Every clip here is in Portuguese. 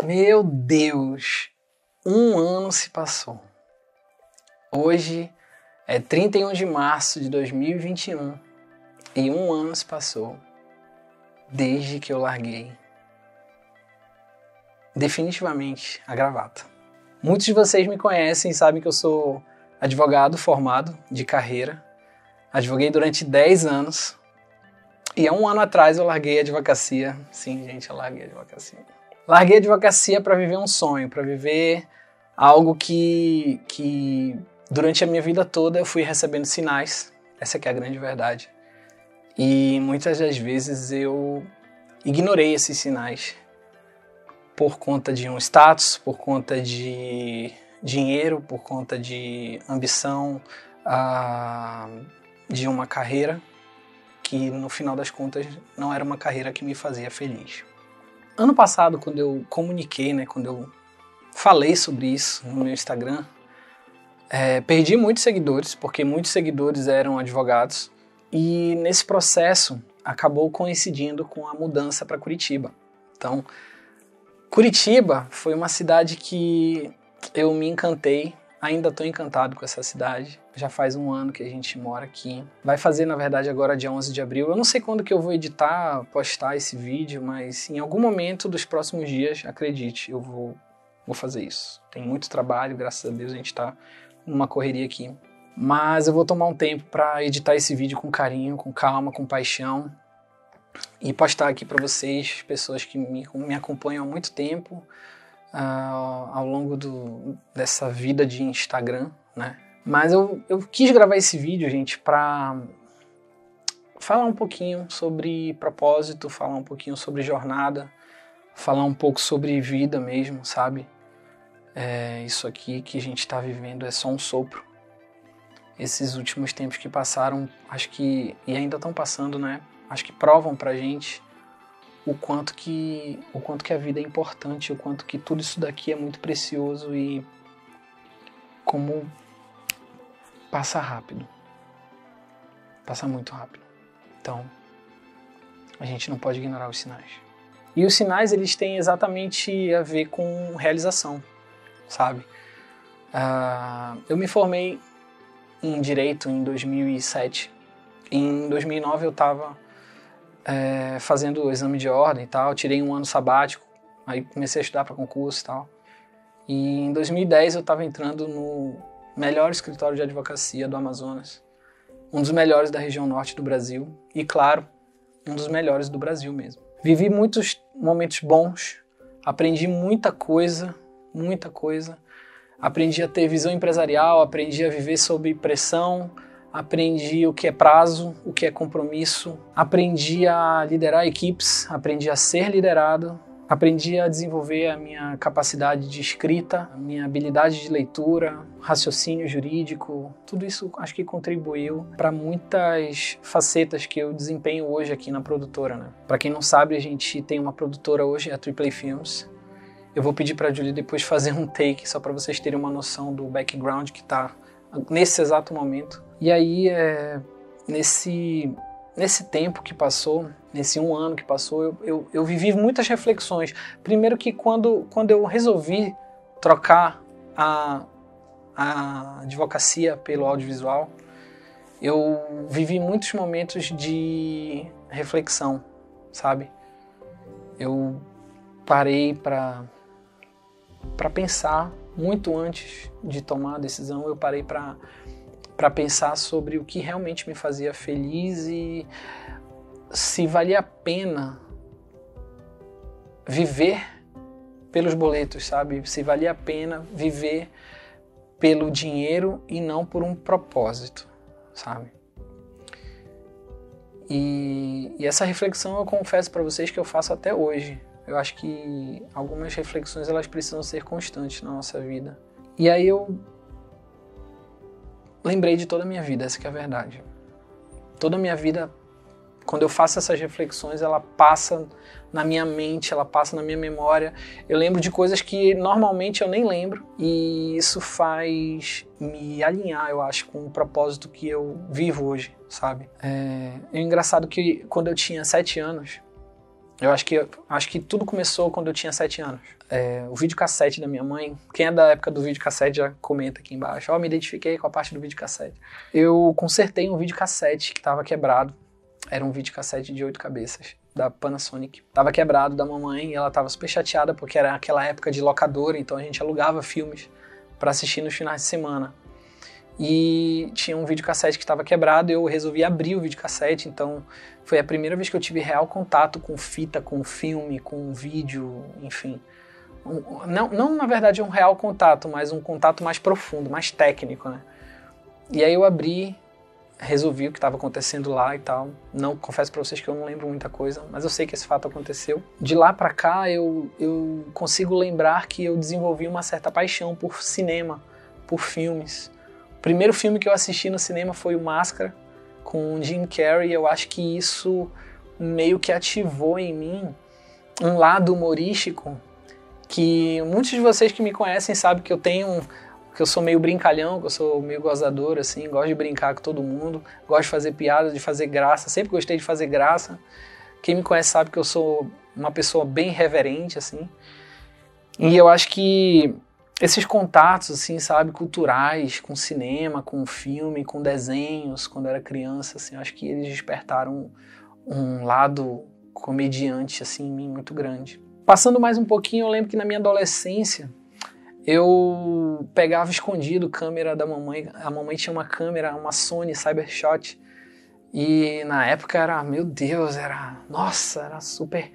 Meu Deus, um ano se passou. Hoje é 31 de março de 2021 e um ano se passou desde que eu larguei definitivamente a gravata. Muitos de vocês me conhecem e sabem que eu sou advogado formado de carreira. Advoguei durante 10 anos e há um ano atrás eu larguei a advocacia. Sim, gente, eu larguei a advocacia. Larguei a advocacia para viver um sonho, para viver algo que durante a minha vida toda eu fui recebendo sinais. Essa que é a grande verdade. E muitas das vezes eu ignorei esses sinais por conta de um status, por conta de dinheiro, por conta de ambição, de uma carreira que no final das contas não era uma carreira que me fazia feliz. Ano passado, quando eu comuniquei, quando eu falei sobre isso no meu Instagram, perdi muitos seguidores, porque muitos seguidores eram advogados, e nesse processo acabou coincidindo com a mudança para Curitiba. Então, Curitiba foi uma cidade que eu me encantei, ainda estou encantado com essa cidade. Já faz um ano que a gente mora aqui. Vai fazer, na verdade, agora dia 11 de abril. Eu não sei quando que eu vou editar, postar esse vídeo, mas em algum momento dos próximos dias, acredite, eu vou fazer isso. Tem muito trabalho, graças a Deus a gente está numa correria aqui. Mas eu vou tomar um tempo para editar esse vídeo com carinho, com calma, com paixão e postar aqui para vocês, pessoas que me acompanham há muito tempo, ao longo dessa vida de Instagram, Mas eu quis gravar esse vídeo, gente, para falar um pouquinho sobre propósito, falar um pouquinho sobre jornada, falar um pouco sobre vida mesmo, sabe? Isso aqui que a gente está vivendo é só um sopro. Esses últimos tempos que passaram, acho que, e ainda estão passando, acho que provam pra gente o quanto que a vida é importante, o quanto que tudo isso daqui é muito precioso e como passa rápido. Passa muito rápido. Então, a gente não pode ignorar os sinais. E os sinais, eles têm exatamente a ver com realização, sabe? Eu me formei em Direito em 2007. Em 2009 eu estava fazendo o exame de ordem e tal, tirei um ano sabático, aí comecei a estudar para concurso e tal. E em 2010 eu estava entrando no melhor escritório de advocacia do Amazonas, um dos melhores da região norte do Brasil e, claro, um dos melhores do Brasil mesmo. Vivi muitos momentos bons, aprendi muita coisa, aprendi a ter visão empresarial, aprendi a viver sob pressão, aprendi o que é prazo, o que é compromisso, aprendi a liderar equipes, aprendi a ser liderado, aprendi a desenvolver a minha capacidade de escrita, a minha habilidade de leitura, raciocínio jurídico. Tudo isso acho que contribuiu para muitas facetas que eu desempenho hoje aqui na produtora. Para quem não sabe, a gente tem uma produtora hoje, a AAA Films. Eu vou pedir para a Julie depois fazer um take, só para vocês terem uma noção do background que está nesse exato momento. E aí, nesse tempo que passou, nesse um ano que passou, eu vivi muitas reflexões. Primeiro que quando eu resolvi trocar a advocacia pelo audiovisual, eu vivi muitos momentos de reflexão, sabe? Eu parei para pensar muito antes de tomar a decisão, eu parei para pensar sobre o que realmente me fazia feliz e se valia a pena viver pelos boletos, sabe? Se valia a pena viver pelo dinheiro e não por um propósito, sabe? E essa reflexão eu confesso para vocês que eu faço até hoje. Eu acho que algumas reflexões elas precisam ser constantes na nossa vida. E aí eu lembrei de toda a minha vida, essa que é a verdade. Toda a minha vida, quando eu faço essas reflexões, ela passa na minha mente, ela passa na minha memória. Eu lembro de coisas que normalmente eu nem lembro e isso faz me alinhar, eu acho, com o propósito que eu vivo hoje, sabe? É engraçado que quando eu tinha 7 anos, Eu acho que tudo começou quando eu tinha 7 anos. O videocassete da minha mãe, quem é da época do videocassete já comenta aqui embaixo. Me identifiquei com a parte do videocassete. Eu consertei um videocassete que estava quebrado. Era um videocassete de 8 cabeças, da Panasonic. Tava quebrado da mamãe e ela tava super chateada porque era aquela época de locadora, então a gente alugava filmes para assistir nos finais de semana. E tinha um videocassete que estava quebrado e eu resolvi abrir o videocassete, então foi a primeira vez que eu tive real contato com fita, com filme, com vídeo, enfim. Não na verdade um real contato, mas um contato mais profundo, mais técnico, né? E aí eu abri, resolvi o que estava acontecendo lá e tal. Não, confesso para vocês que eu não lembro muita coisa, mas eu sei que esse fato aconteceu. De lá para cá eu consigo lembrar que eu desenvolvi uma certa paixão por cinema, por filmes. O primeiro filme que eu assisti no cinema foi o Máscara, com o Jim Carrey. Eu acho que isso meio que ativou em mim um lado humorístico que muitos de vocês que me conhecem sabem que que eu sou meio brincalhão, que eu sou meio gozador, assim, gosto de brincar com todo mundo, gosto de fazer piada, de fazer graça, sempre gostei de fazer graça. Quem me conhece sabe que eu sou uma pessoa bem reverente, assim. E eu acho que esses contatos, assim, sabe, culturais, com cinema, com filme, com desenhos, quando eu era criança, assim, eu acho que eles despertaram um lado comediante, assim, em mim muito grande. Passando mais um pouquinho, eu lembro que na minha adolescência, eu pegava escondido câmera da mamãe. A mamãe tinha uma câmera, uma Sony Cybershot, e na época era, meu Deus, era super,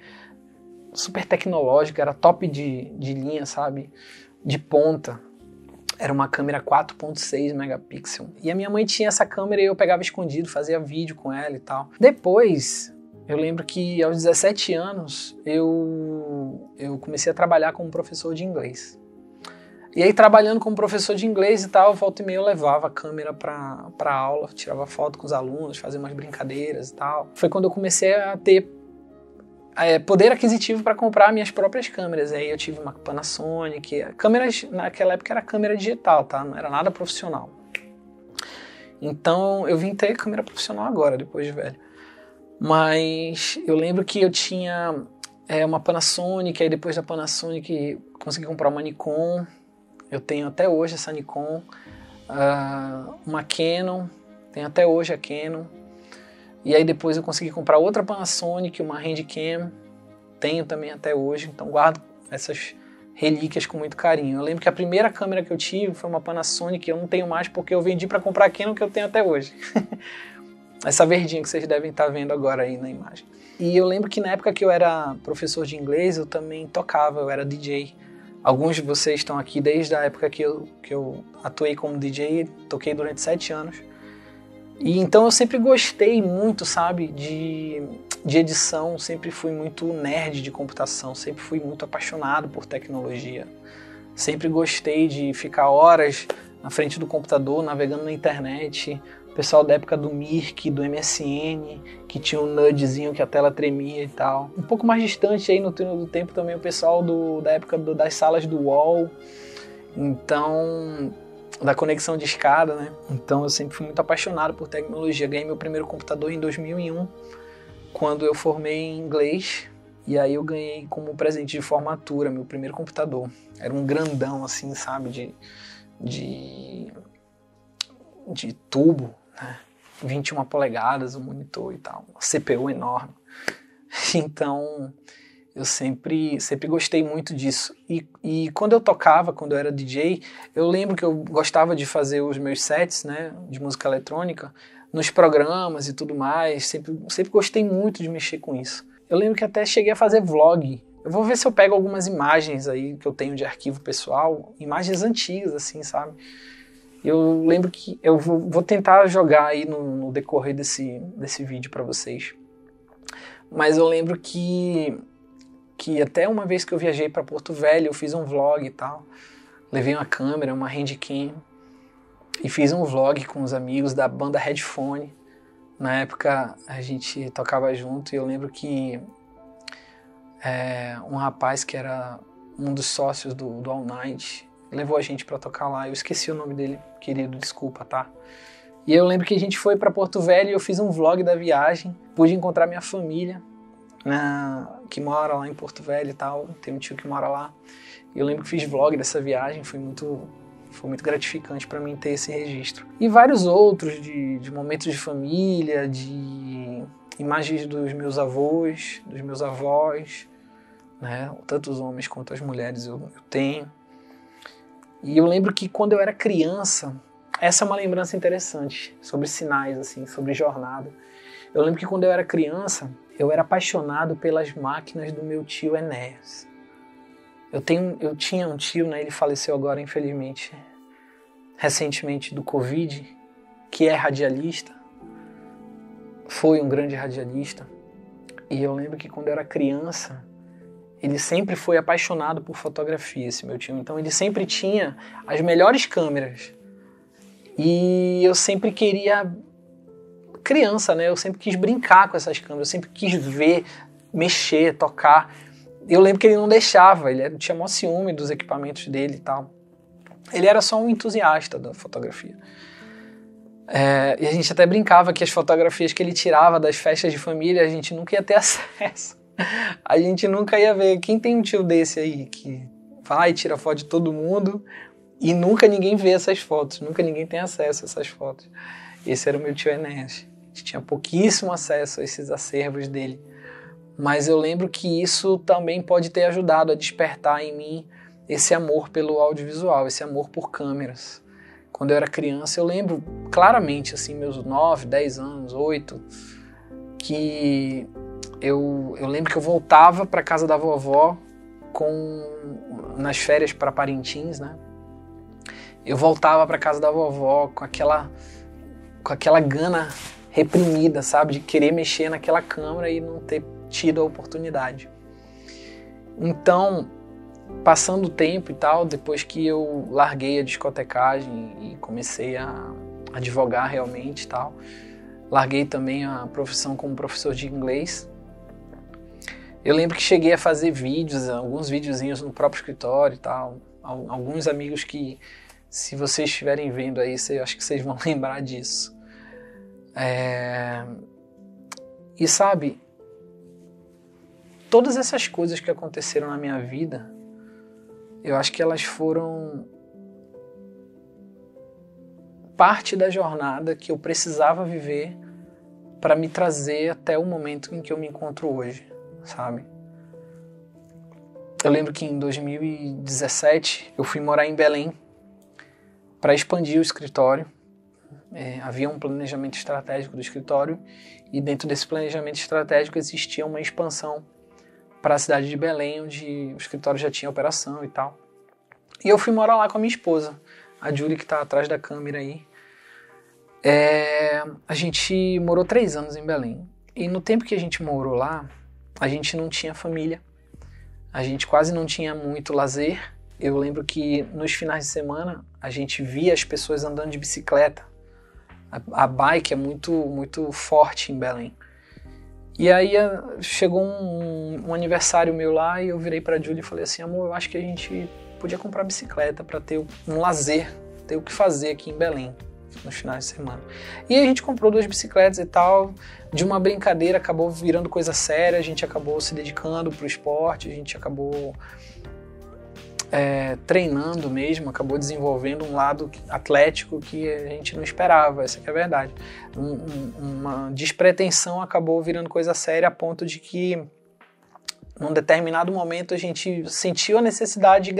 super tecnológico, era top de linha, sabe? De ponta. Era uma câmera 4.6 megapixels. E a minha mãe tinha essa câmera e eu pegava escondido, fazia vídeo com ela e tal. Depois, eu lembro que aos 17 anos, eu comecei a trabalhar como professor de inglês. E aí, trabalhando como professor de inglês e tal, volta e meia eu levava a câmera pra aula, tirava foto com os alunos, fazia umas brincadeiras e tal. Foi quando eu comecei a ter poder aquisitivo para comprar minhas próprias câmeras. Aí eu tive uma Panasonic. Câmeras, naquela época era câmera digital, tá? Não era nada profissional. Então eu vim ter câmera profissional agora, depois de velho. Mas eu lembro que eu tinha uma Panasonic, aí depois da Panasonic consegui comprar uma Nikon. Eu tenho até hoje essa Nikon. Uma Canon, tenho até hoje a Canon. E aí depois eu consegui comprar outra Panasonic, uma Handycam, tenho também até hoje, então guardo essas relíquias com muito carinho. Eu lembro que a primeira câmera que eu tive foi uma Panasonic, eu não tenho mais porque eu vendi para comprar a Canon que eu tenho até hoje. Essa verdinha que vocês devem estar vendo agora aí na imagem. E eu lembro que na época que eu era professor de inglês, eu também tocava, eu era DJ. Alguns de vocês estão aqui desde a época que eu atuei como DJ, toquei durante 7 anos. E então eu sempre gostei muito, sabe, de edição, sempre fui muito nerd de computação, sempre fui muito apaixonado por tecnologia. Sempre gostei de ficar horas na frente do computador, navegando na internet. O pessoal da época do Mirk, do MSN, que tinha um nudzinho que a tela tremia e tal. Um pouco mais distante aí no túnel do tempo também o pessoal da época das salas do UOL. Então, da conexão de escada, né? Então eu sempre fui muito apaixonado por tecnologia. Ganhei meu primeiro computador em 2001, quando eu formei em inglês. E aí eu ganhei como presente de formatura meu primeiro computador. Era um grandão assim, sabe? De tubo, né? 21 polegadas o monitor e tal. Uma CPU enorme. Então eu sempre gostei muito disso. E quando eu tocava, quando eu era DJ, eu lembro que eu gostava de fazer os meus sets, né, de música eletrônica, nos programas e tudo mais. Sempre gostei muito de mexer com isso. Eu lembro que até cheguei a fazer vlog. Eu vou ver se eu pego algumas imagens aí que eu tenho de arquivo pessoal, imagens antigas, assim, sabe? Eu lembro que eu vou tentar jogar aí no decorrer desse vídeo para vocês. Mas eu lembro que até uma vez que eu viajei para Porto Velho, eu fiz um vlog e tal. Levei uma câmera, uma Handycam, e fiz um vlog com os amigos da banda Headphone. Na época a gente tocava junto e eu lembro que um rapaz que era um dos sócios do All Night levou a gente para tocar lá. Eu esqueci o nome dele, querido, desculpa, tá? E eu lembro que a gente foi para Porto Velho e eu fiz um vlog da viagem, pude encontrar minha família. que mora lá em Porto Velho e tal, tem um tio que mora lá. E eu lembro que fiz vlog dessa viagem, foi muito gratificante para mim ter esse registro. E vários outros de momentos de família, de imagens dos meus avós, dos meus avós, né? Tanto os homens quanto as mulheres eu tenho. E eu lembro que quando eu era criança, essa é uma lembrança interessante, sobre sinais, assim, sobre jornada. Eu lembro que quando eu era criança, eu era apaixonado pelas máquinas do meu tio Enéas. Eu tinha um tio, né, ele faleceu agora, infelizmente, recentemente do Covid, que é radialista, foi um grande radialista. E eu lembro que quando eu era criança, ele sempre foi apaixonado por fotografia, esse meu tio. Então ele sempre tinha as melhores câmeras. E eu sempre queria... Criança, né? Eu sempre quis brincar com essas câmeras, eu sempre quis ver, mexer, tocar. Eu lembro que ele não deixava, ele tinha maior ciúme dos equipamentos dele e tal. Ele era só um entusiasta da fotografia. E a gente até brincava que as fotografias que ele tirava das festas de família, a gente nunca ia ter acesso. A gente nunca ia ver. Quem tem um tio desse aí que vai e tira foto de todo mundo e nunca ninguém vê essas fotos, nunca ninguém tem acesso a essas fotos. Esse era o meu tio Enéas. A gente tinha pouquíssimo acesso a esses acervos dele. Mas eu lembro que isso também pode ter ajudado a despertar em mim esse amor pelo audiovisual, esse amor por câmeras. Quando eu era criança, eu lembro claramente, assim, meus 9, 10 anos, 8, que eu lembro que eu voltava para casa da vovó nas férias para Parintins, né? Eu voltava para casa da vovó com aquela gana reprimida, sabe? De querer mexer naquela câmera e não ter tido a oportunidade. Então, passando o tempo e tal, depois que eu larguei a discotecagem e comecei a advogar realmente e tal, larguei também a profissão como professor de inglês. Eu lembro que cheguei a fazer vídeos, alguns videozinhos no próprio escritório e tal. Alguns amigos que, se vocês estiverem vendo aí, acho que vocês vão lembrar disso. E sabe, todas essas coisas que aconteceram na minha vida, eu acho que elas foram parte da jornada que eu precisava viver para me trazer até o momento em que eu me encontro hoje, sabe? Eu lembro que em 2017 eu fui morar em Belém para expandir o escritório. Havia um planejamento estratégico do escritório e dentro desse planejamento estratégico existia uma expansão para a cidade de Belém, onde o escritório já tinha operação e tal. E eu fui morar lá com a minha esposa, a Julie, que está atrás da câmera aí. A gente morou 3 anos em Belém. E no tempo que a gente morou lá, a gente não tinha família. A gente quase não tinha muito lazer. Eu lembro que nos finais de semana a gente via as pessoas andando de bicicleta. A bike é muito, muito forte em Belém. E aí chegou um aniversário meu lá e eu virei pra Julie e falei assim: amor, eu acho que a gente podia comprar bicicleta para ter um lazer, ter o que fazer aqui em Belém nos finais de semana. E a gente comprou 2 bicicletas e tal. De uma brincadeira acabou virando coisa séria, a gente acabou se dedicando pro esporte, a gente acabou treinando mesmo, acabou desenvolvendo um lado atlético que a gente não esperava, essa que é a verdade. Uma despretensão acabou virando coisa séria a ponto de que num determinado momento a gente sentiu a necessidade de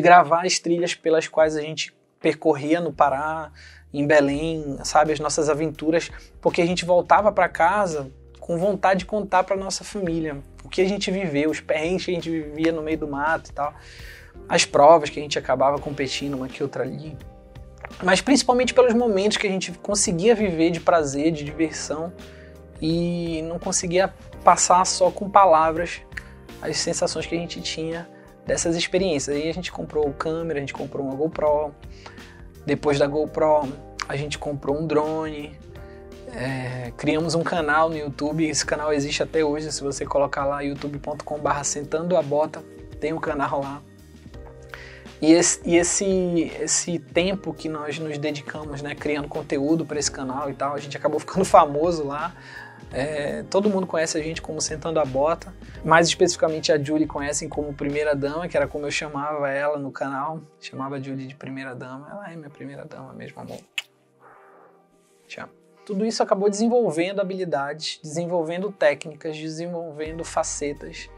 gravar as trilhas pelas quais a gente percorria no Pará, em Belém, sabe, as nossas aventuras, porque a gente voltava para casa com vontade de contar para nossa família o que a gente viveu, os perrengues que a gente vivia no meio do mato e tal, as provas que a gente acabava competindo uma que outra ali, mas principalmente pelos momentos que a gente conseguia viver de prazer, de diversão e não conseguia passar só com palavras as sensações que a gente tinha dessas experiências. Aí a gente comprou câmera, a gente comprou uma GoPro, depois da GoPro a gente comprou um drone, criamos um canal no YouTube, esse canal existe até hoje, se você colocar lá youtube.com/sentandoabota, tem um canal lá. E esse tempo que nós nos dedicamos, né, criando conteúdo para esse canal e tal, a gente acabou ficando famoso lá, Todo mundo conhece a gente como Sentando a Bota, mais especificamente a Julie conhecem como Primeira Dama, que era como eu chamava ela no canal, chamava a Julie de Primeira Dama. Ela é minha Primeira Dama mesmo, amor. Te amo. Tudo isso acabou desenvolvendo habilidades, desenvolvendo técnicas, desenvolvendo facetas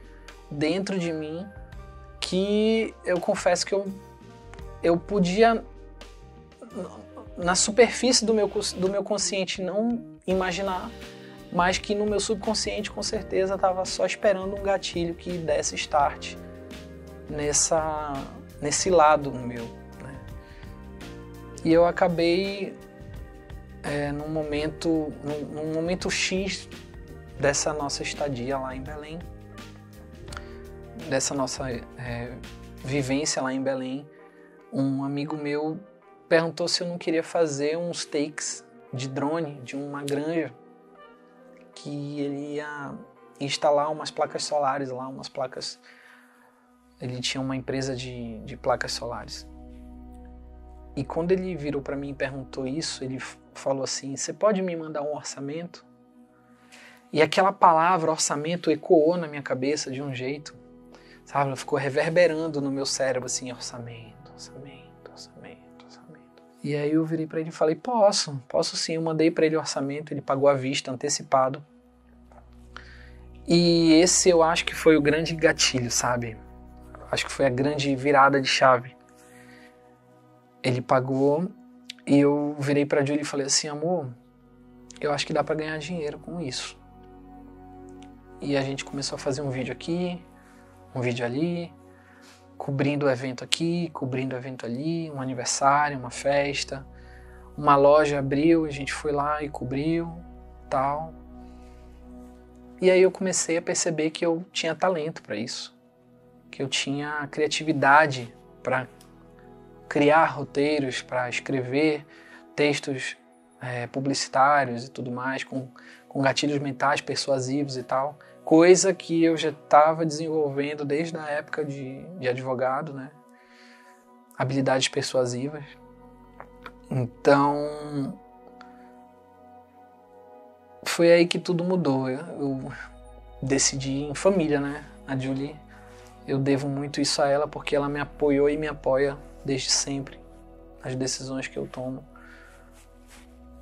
dentro de mim que eu confesso que eu podia, na superfície do meu consciente, não imaginar, mas que no meu subconsciente com certeza estava só esperando um gatilho que desse start nesse lado meu, né? E eu acabei num momento X dessa nossa estadia lá em Belém, dessa nossa vivência lá em Belém, um amigo meu perguntou se eu não queria fazer uns takes de drone de uma granja que ele ia instalar umas placas solares lá, ele tinha uma empresa de placas solares. E quando ele virou para mim e perguntou isso, ele falou assim: você pode me mandar um orçamento? E aquela palavra orçamento ecoou na minha cabeça de um jeito, sabe? Ela ficou reverberando no meu cérebro assim: orçamento, orçamento, orçamento, orçamento. E aí eu virei para ele e falei: posso sim. Eu mandei para ele o orçamento, ele pagou à vista, antecipado. E esse eu acho que foi o grande gatilho, sabe? Acho que foi a grande virada de chave. Ele pagou e eu virei pra Julie e falei assim: amor, eu acho que dá pra ganhar dinheiro com isso. E a gente começou a fazer um vídeo aqui, um vídeo ali, cobrindo o evento aqui, cobrindo o evento ali, um aniversário, uma festa. Uma loja abriu, a gente foi lá e cobriu, tal. E aí eu comecei a perceber que eu tinha talento para isso, que eu tinha criatividade para criar roteiros, para escrever textos publicitários e tudo mais, com gatilhos mentais persuasivos e tal, coisa que eu já estava desenvolvendo desde a época de advogado, né? Habilidades persuasivas. Então, foi aí que tudo mudou. Eu decidi em família, né? A Julie, eu devo muito isso a ela porque ela me apoiou e me apoia desde sempre nas decisões que eu tomo.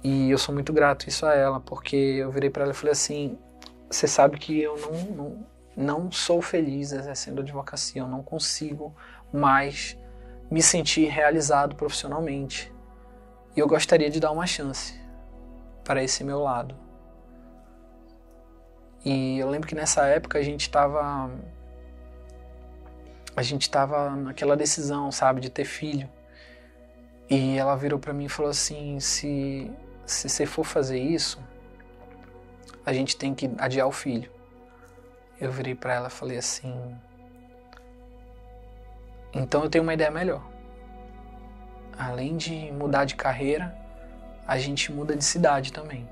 E eu sou muito grato isso a ela, porque eu virei para ela e falei assim: você sabe que eu não sou feliz exercendo advocacia, eu não consigo mais me sentir realizado profissionalmente. E eu gostaria de dar uma chance para esse meu lado. E eu lembro que nessa época a gente estava naquela decisão, sabe, de ter filho. E ela virou para mim e falou assim: se você for fazer isso, a gente tem que adiar o filho. Eu virei para ela e falei assim: então eu tenho uma ideia melhor. Além de mudar de carreira, a gente muda de cidade também.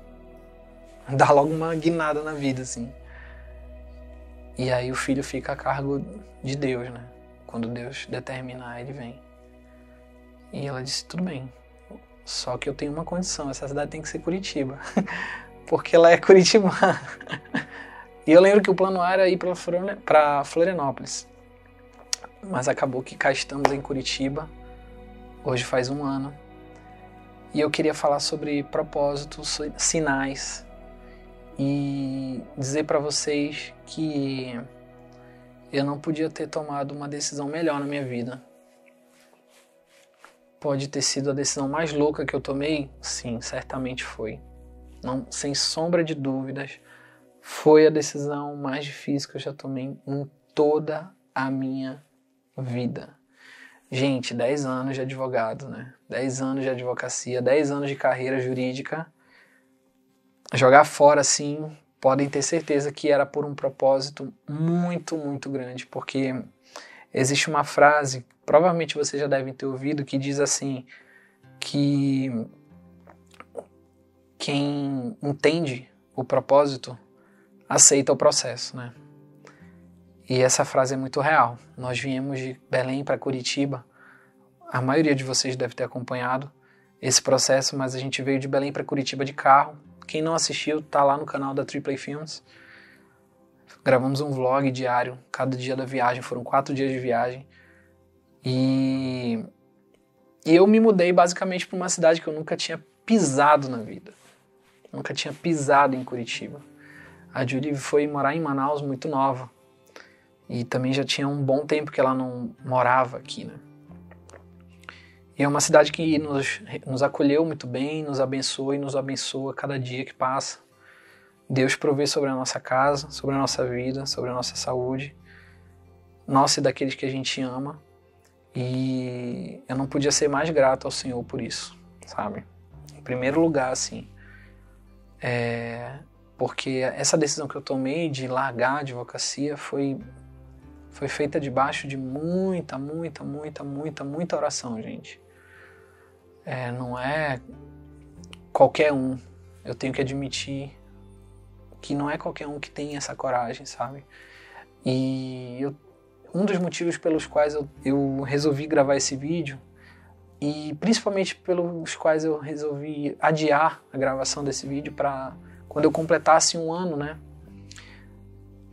Dá logo uma guinada na vida, assim. E aí o filho fica a cargo de Deus, né? Quando Deus determinar, ele vem. E ela disse: tudo bem, só que eu tenho uma condição, essa cidade tem que ser Curitiba. Porque ela é curitibana. E eu lembro que o plano A era ir para Florianópolis. Mas acabou que cá estamos em Curitiba. Hoje faz 1 ano. E eu queria falar sobre propósitos, sinais. E dizer para vocês que eu não podia ter tomado uma decisão melhor na minha vida. Pode ter sido a decisão mais louca que eu tomei? Sim, certamente foi. Não, sem sombra de dúvidas, foi a decisão mais difícil que eu já tomei em toda a minha vida. Gente, 10 anos de advogado, né? 10 anos de advocacia, 10 anos de carreira jurídica. Jogar fora, assim, podem ter certeza que era por um propósito muito, muito grande, porque existe uma frase, provavelmente vocês já devem ter ouvido, que diz assim, que quem entende o propósito aceita o processo, né? E essa frase é muito real. Nós viemos de Belém para Curitiba. A maioria de vocês deve ter acompanhado esse processo, mas a gente veio de Belém para Curitiba de carro, Quem não assistiu, tá lá no canal da Triplay Films. Gravamos um vlog diário, cada dia da viagem, foram 4 dias de viagem. E eu me mudei basicamente para uma cidade que eu nunca tinha pisado na vida. Nunca tinha pisado em Curitiba. A Julie foi morar em Manaus muito nova. E também já tinha um bom tempo que ela não morava aqui, né? E é uma cidade que nos acolheu muito bem, nos abençoa e nos abençoa cada dia que passa. Deus provê sobre a nossa casa, sobre a nossa vida, sobre a nossa saúde, nossa e daqueles que a gente ama. E eu não podia ser mais grato ao Senhor por isso, sabe? Em primeiro lugar, assim, porque essa decisão que eu tomei de largar a advocacia foi feita debaixo de muita oração, gente. Não é qualquer um, eu tenho que admitir que não é qualquer um que tem essa coragem, sabe? E um dos motivos pelos quais eu resolvi gravar esse vídeo, e principalmente pelos quais eu resolvi adiar a gravação desse vídeo para quando eu completasse 1 ano, né?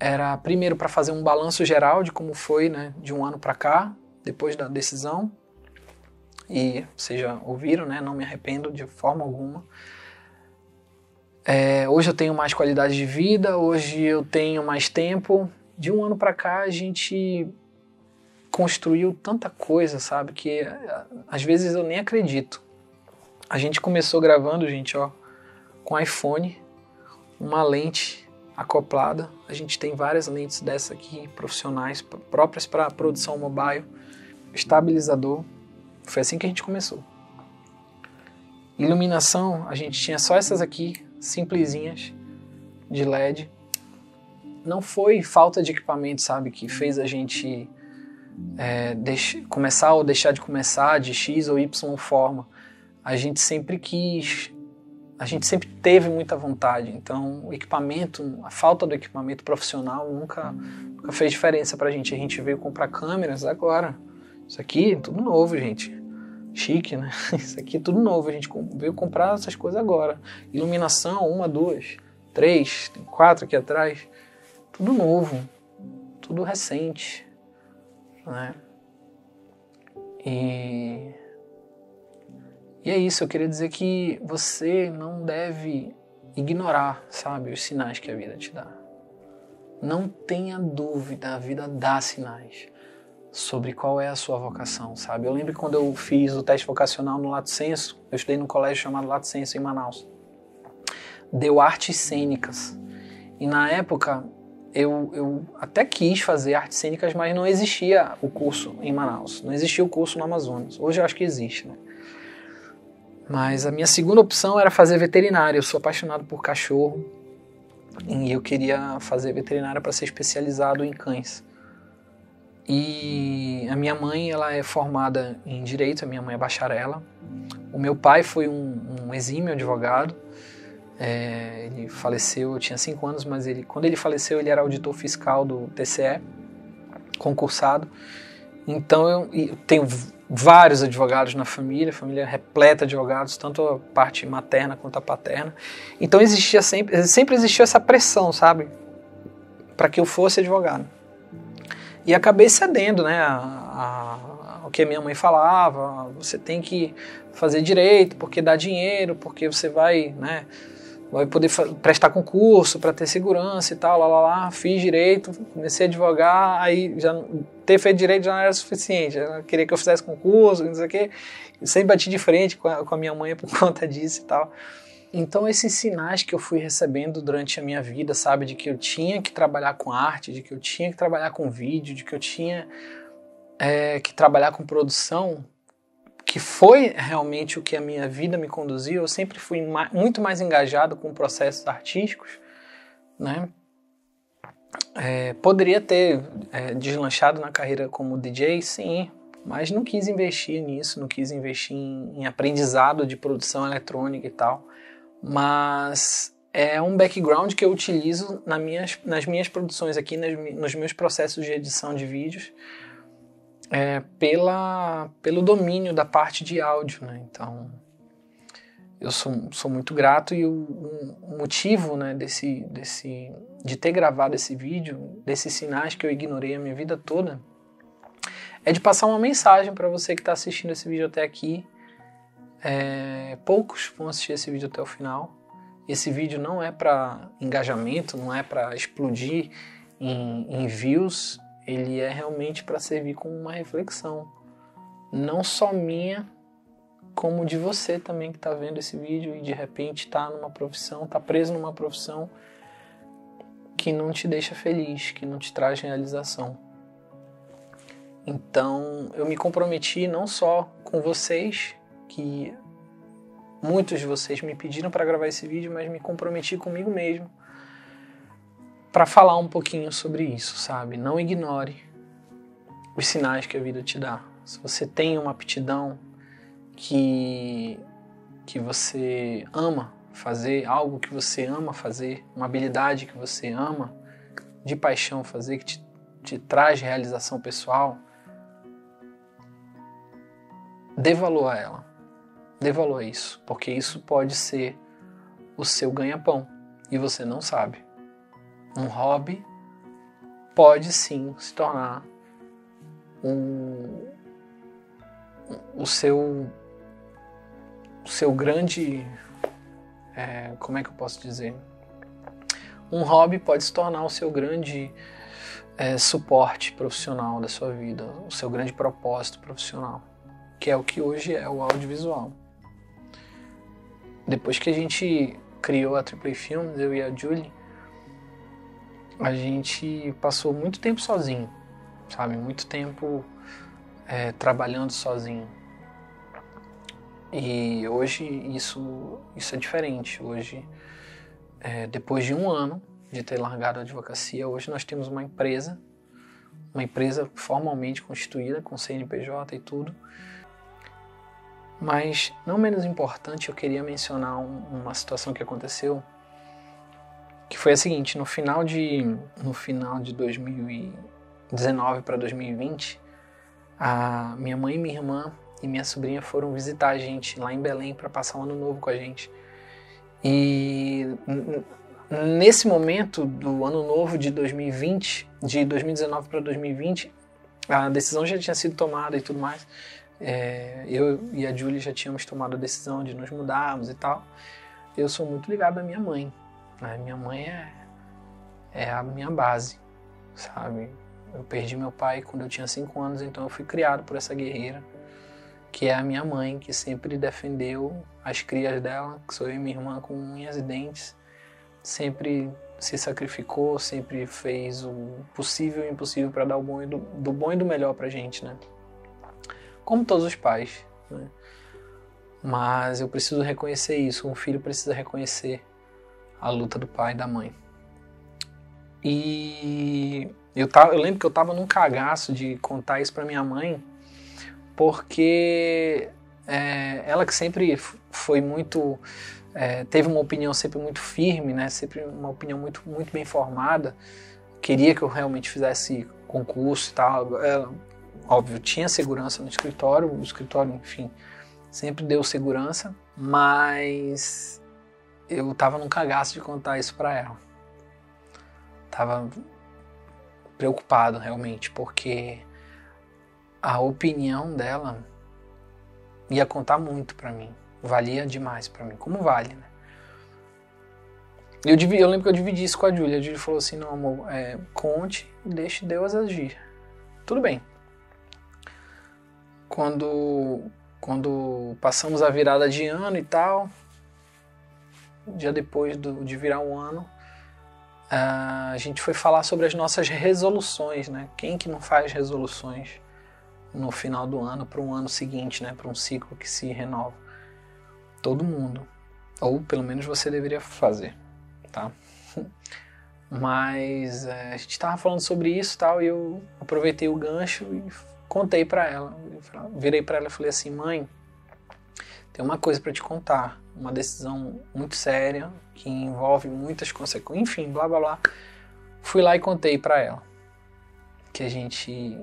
Era primeiro para fazer um balanço geral de como foi, né, de 1 ano para cá, depois da decisão. E vocês já ouviram, né? Não me arrependo de forma alguma. Hoje eu tenho mais qualidade de vida, hoje eu tenho mais tempo. De 1 ano para cá a gente construiu tanta coisa, sabe? Que às vezes eu nem acredito. A gente começou gravando, gente, ó, com iPhone, uma lente acoplada. A gente tem várias lentes dessa aqui, profissionais, próprias para produção mobile, estabilizador. Foi assim que a gente começou. Iluminação, a gente tinha só essas aqui, simplesinhas, de LED. Não foi falta de equipamento, sabe, que fez a gente começar ou deixar de começar de X ou Y forma. A gente sempre quis, a gente sempre teve muita vontade. Então, o equipamento, a falta do equipamento profissional nunca fez diferença pra gente. A gente veio comprar câmeras agora. Isso aqui é tudo novo, gente. Chique, né? Isso aqui é tudo novo. A gente veio comprar essas coisas agora. Iluminação, 1, 2, 3, tem 4 aqui atrás. Tudo novo. Tudo recente. Né? E é isso. Eu queria dizer que você não deve ignorar, sabe, os sinais que a vida te dá. Não tenha dúvida, a vida dá sinais sobre qual é a sua vocação, sabe? Eu lembro que quando eu fiz o teste vocacional no Lato Senso, eu estudei num colégio chamado Lato Senso em Manaus. Deu artes cênicas. E na época, eu até quis fazer artes cênicas, mas não existia o curso em Manaus. Não existia o curso no Amazonas. Hoje eu acho que existe, né? Mas a minha segunda opção era fazer veterinária. Eu sou apaixonado por cachorro e eu queria fazer veterinária para ser especializado em cães. E a minha mãe, ela é formada em Direito, a minha mãe é bacharela. O meu pai foi um exímio advogado. Ele faleceu, eu tinha 5 anos, mas quando ele faleceu, ele era auditor fiscal do TCE, concursado. Então eu tenho vários advogados na família, família repleta de advogados, tanto a parte materna quanto a paterna. Então sempre existiu essa pressão, sabe, para que eu fosse advogado. E acabei cedendo, né, ao que a minha mãe falava. Você tem que fazer direito porque dá dinheiro, porque você vai, né, vai poder prestar concurso para ter segurança e tal, lá. Fiz direito, comecei a advogar, aí já ter feito direito já não era suficiente. Ela queria que eu fizesse concurso, não sei o quê. Eu sempre bati de frente com a minha mãe por conta disso e tal. Então esses sinais que eu fui recebendo durante a minha vida, sabe, de que eu tinha que trabalhar com arte, de que eu tinha que trabalhar com vídeo, de que eu tinha que trabalhar com produção, que foi realmente o que a minha vida me conduziu. Eu sempre fui muito mais engajado com processos artísticos, né? Poderia ter deslanchado na carreira como DJ, sim, mas não quis investir nisso, não quis investir em aprendizado de produção eletrônica e tal. Mas é um background que eu utilizo nas minhas produções aqui, nos meus processos de edição de vídeos, pelo domínio da parte de áudio, né? Então, eu sou muito grato, e o motivo, né, de ter gravado esse vídeo, desses sinais que eu ignorei a minha vida toda, é de passar uma mensagem para você que está assistindo esse vídeo até aqui. Poucos vão assistir esse vídeo até o final. Esse vídeo não é para engajamento, não é para explodir em views, ele é realmente para servir como uma reflexão, não só minha, como de você também que está vendo esse vídeo e de repente está numa profissão, está preso numa profissão que não te deixa feliz, que não te traz realização. Então eu me comprometi não só com vocês, que muitos de vocês me pediram para gravar esse vídeo, mas me comprometi comigo mesmo para falar um pouquinho sobre isso, sabe? Não ignore os sinais que a vida te dá. Se você tem uma aptidão que você ama fazer, algo que você ama fazer, uma habilidade que você ama de paixão fazer, que te traz realização pessoal, dê valor a ela. Dê valor a isso, porque isso pode ser o seu ganha-pão e você não sabe. Um hobby pode sim se tornar o seu grande... como é que eu posso dizer? Um hobby pode se tornar o seu grande suporte profissional da sua vida, o seu grande propósito profissional, que é o que hoje é o audiovisual. Depois que a gente criou a AAA Filmes, eu e a Julie, a gente passou muito tempo sozinho, sabe? Muito tempo trabalhando sozinho. E hoje isso é diferente. Hoje, depois de um ano de ter largado a advocacia, hoje nós temos uma empresa formalmente constituída, com CNPJ e tudo. Mas, não menos importante, eu queria mencionar uma situação que aconteceu, que foi a seguinte: no final de 2019 para 2020, a minha mãe, minha irmã e minha sobrinha foram visitar a gente lá em Belém para passar o ano novo com a gente. E nesse momento do ano novo de 2020, de 2019 para 2020, a decisão já tinha sido tomada e tudo mais. Eu e a Julie já tínhamos tomado a decisão de nos mudarmos e tal. Eu sou muito ligado à minha mãe, né? Minha mãe é a minha base, sabe? Eu perdi meu pai quando eu tinha 5 anos, então eu fui criado por essa guerreira, que é a minha mãe, que sempre defendeu as crias dela, que sou eu e minha irmã, com unhas e dentes. Sempre se sacrificou, sempre fez o possível e o impossível para dar do bom e do melhor pra gente, né? Como todos os pais, né? Mas eu preciso reconhecer isso. Um filho precisa reconhecer a luta do pai e da mãe. E eu lembro que eu estava num cagaço de contar isso para minha mãe, porque ela que sempre foi muito... teve uma opinião sempre muito firme, né? Sempre uma opinião muito, muito bem formada. Queria que eu realmente fizesse concurso e tal. Ela, óbvio, tinha segurança no escritório, o escritório, enfim, sempre deu segurança, mas eu tava num cagaço de contar isso pra ela. Tava preocupado, realmente, porque a opinião dela ia contar muito pra mim, valia demais pra mim, como vale, né? Eu lembro que eu dividi isso com a Julia. A Julia falou assim: não, amor, conte e deixe Deus agir. Tudo bem. Quando passamos a virada de ano e tal, dia depois de virar um ano, a gente foi falar sobre as nossas resoluções, né? Quem que não faz resoluções no final do ano para um ano seguinte, né? Para um ciclo que se renova? Todo mundo. Ou pelo menos você deveria fazer, tá? Mas a gente estava falando sobre isso e tal, e eu aproveitei o gancho e contei para ela. Virei para ela e falei assim: mãe, tem uma coisa para te contar, uma decisão muito séria que envolve muitas consequências, enfim, blá blá blá. Fui lá e contei para ela que a gente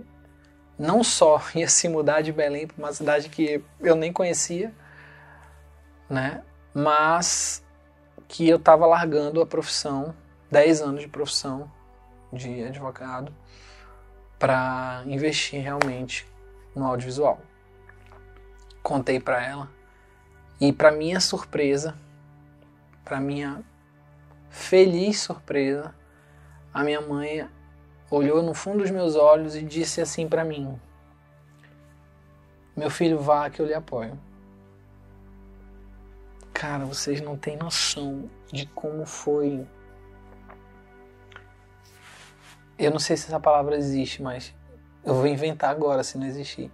não só ia se mudar de Belém para uma cidade que eu nem conhecia, né? mas que eu estava largando a profissão, 10 anos de profissão de advogado, para investir realmente no audiovisual. Contei para ela e, para minha surpresa, para minha feliz surpresa, a minha mãe olhou no fundo dos meus olhos e disse assim para mim: meu filho, vá que eu lhe apoio. Cara, vocês não têm noção de como foi. Eu não sei se essa palavra existe, mas eu vou inventar agora se não existir.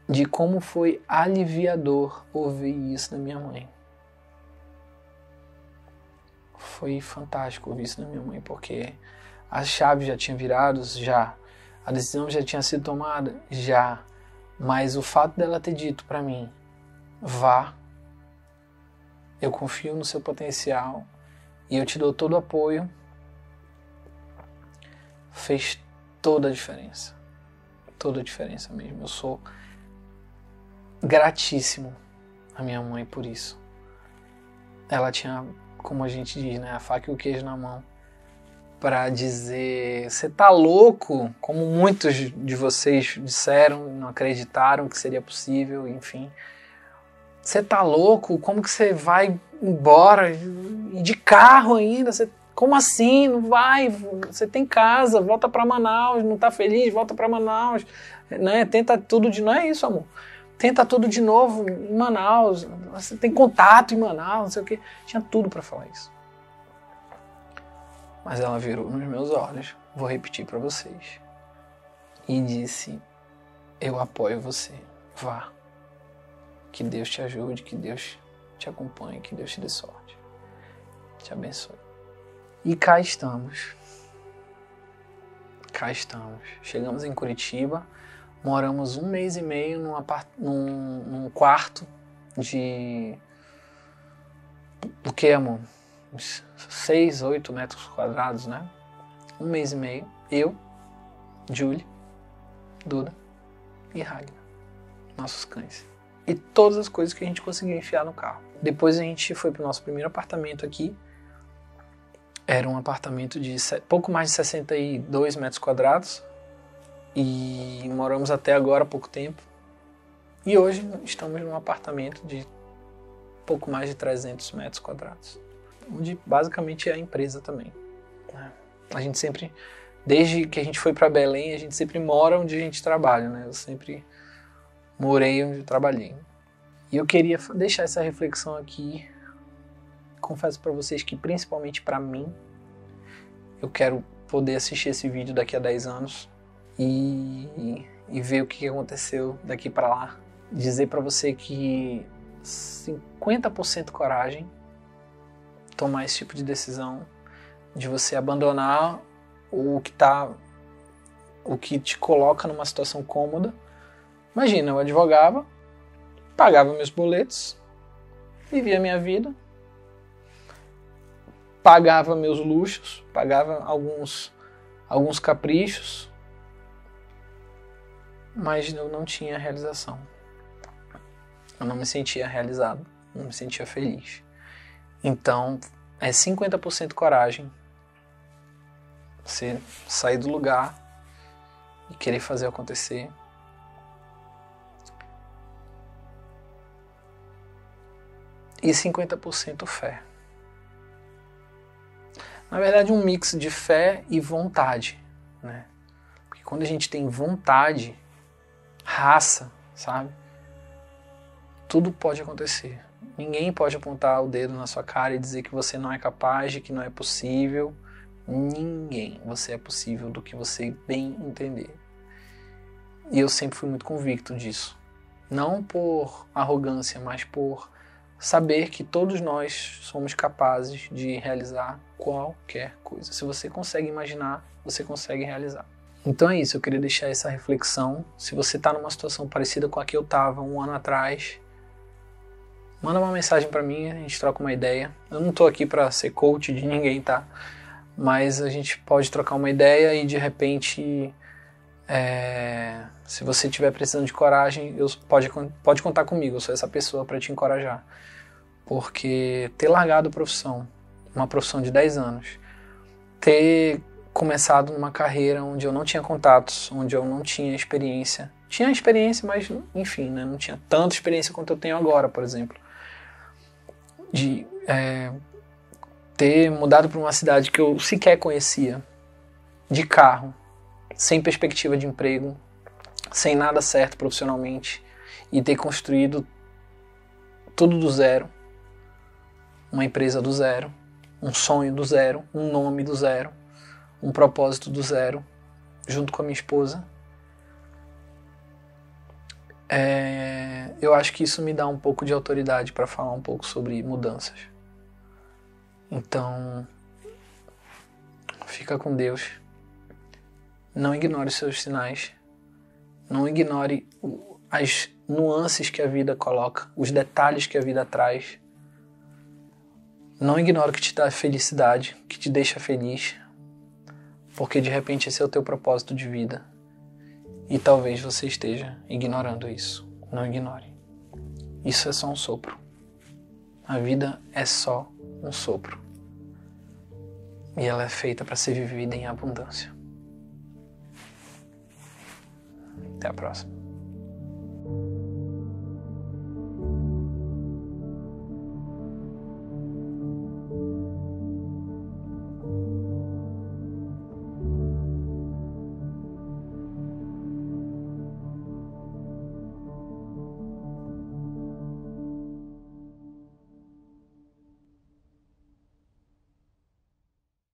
De como foi aliviador ouvir isso da minha mãe. Foi fantástico ouvir isso da minha mãe, porque a chave já tinha virado, já. A decisão já tinha sido tomada, já. Mas o fato dela ter dito para mim: vá, eu confio no seu potencial e eu te dou todo o apoio, fez toda a diferença. Toda a diferença mesmo. Eu sou gratíssimo à minha mãe por isso. Ela tinha, como a gente diz, né, a faca e o queijo na mão para dizer: você tá louco? Como muitos de vocês disseram, não acreditaram que seria possível, enfim. Você tá louco? Como que você vai embora? E de carro ainda? Como assim? Não vai? Você tem casa, volta para Manaus, não tá feliz? Volta para Manaus, né? Tenta tudo de... Não é isso, amor. Tenta tudo de novo em Manaus. Você tem contato em Manaus, não sei o quê. Tinha tudo para falar isso. Mas ela virou nos meus olhos, vou repetir para vocês, e disse: eu apoio você, vá. Que Deus te ajude, que Deus te acompanhe, que Deus te dê sorte, te abençoe. E cá estamos. Cá estamos. Chegamos em Curitiba, moramos 1 mês e meio num quarto de... O que, amor? 6, 8 metros quadrados, né? 1 mês e meio. Eu, Julie, Duda e Ragnar. Nossos cães. E todas as coisas que a gente conseguiu enfiar no carro. Depois a gente foi pro nosso primeiro apartamento aqui. Era um apartamento de pouco mais de 62 metros quadrados. E moramos até agora há pouco tempo. E hoje estamos num apartamento de pouco mais de 300 metros quadrados. Onde basicamente é a empresa também. A gente sempre, desde que a gente foi para Belém, a gente sempre mora onde a gente trabalha, né? Eu sempre morei onde eu trabalhei. E eu queria deixar essa reflexão aqui. Confesso para vocês que, principalmente para mim, eu quero poder assistir esse vídeo daqui a 10 anos e ver o que aconteceu daqui para lá. Dizer para você que 50% coragem, tomar esse tipo de decisão, de você abandonar o que te coloca numa situação cômoda. Imagina, eu advogava, pagava meus boletos, vivia minha vida, pagava meus luxos, pagava alguns caprichos, mas eu não tinha realização. Eu não me sentia realizado, não me sentia feliz. Então, é 50% coragem. Você sair do lugar e querer fazer acontecer. E 50% fé. Na verdade, um mix de fé e vontade, né? Porque quando a gente tem vontade, raça, sabe? Tudo pode acontecer. Ninguém pode apontar o dedo na sua cara e dizer que você não é capaz, de que não é possível. Ninguém. Você é possível do que você bem entender. E eu sempre fui muito convicto disso. Não por arrogância, mas por saber que todos nós somos capazes de realizar qualquer coisa. Se você consegue imaginar, você consegue realizar. Então é isso, eu queria deixar essa reflexão. Se você está numa situação parecida com a que eu estava 1 ano atrás, manda uma mensagem para mim, a gente troca uma ideia. Eu não estou aqui para ser coach de ninguém, tá? Mas a gente pode trocar uma ideia e de repente, se você estiver precisando de coragem, pode contar comigo, eu sou essa pessoa para te encorajar. Porque ter largado a profissão, uma profissão de 10 anos, ter começado numa carreira onde eu não tinha contatos, onde eu não tinha experiência. Tinha experiência, mas enfim, né? Não tinha tanta experiência quanto eu tenho agora, por exemplo. De ter mudado para uma cidade que eu sequer conhecia, de carro, sem perspectiva de emprego, sem nada certo profissionalmente, e ter construído tudo do zero, uma empresa do zero, um sonho do zero, um nome do zero, um propósito do zero, junto com a minha esposa. Eu acho que isso me dá um pouco de autoridade para falar um pouco sobre mudanças. Então, fica com Deus. Não ignore os seus sinais. Não ignore as nuances que a vida coloca, os detalhes que a vida traz. Não ignore o que te dá felicidade, o que te deixa feliz, porque de repente esse é o teu propósito de vida. E talvez você esteja ignorando isso. Não ignore. Isso é só um sopro. A vida é só um sopro. E ela é feita para ser vivida em abundância. Até a próxima.